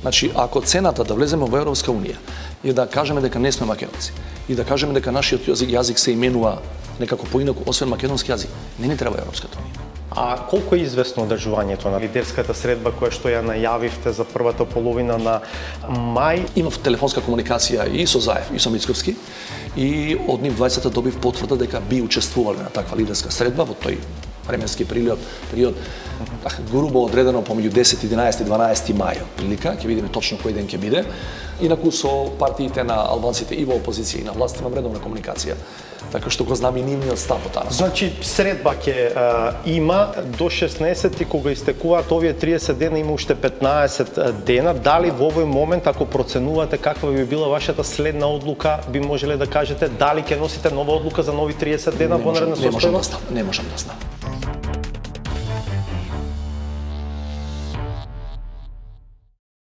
Значи, ако цената да влеземе во Европска Унија е да кажеме дека не сме македонци и да кажеме дека нашиот јазик се именува некако поинаку, освен македонски јазик, не ни треба Европската Унија. А колку е известно одржувањето на лидерската средба која што ја најавивте за првата половина на мај? Имав телефонска комуникација и со Заев, и со Мицковски, и од нив двајцата добив потврда дека би учествувале на таква лидерска средба во тој временски период грубо одредено помеѓу 10, 11 и 12 мај, прилика, ќе видиме точно кој ден ќе биде. Инаку со партиите на албанците и во опозиција и на власт имам редовна комуникација, така што го знам и нивниот став по таа. Значи средба ќе има до 16 кога истекуваат овие 30 дена, има уште 15 дена. Дали во овој момент, ако проценувате каква би била вашата следна одлука, би можеле да кажете дали ќе носите нова одлука за нови 30 дена во наредна состојба? Не можам да знам.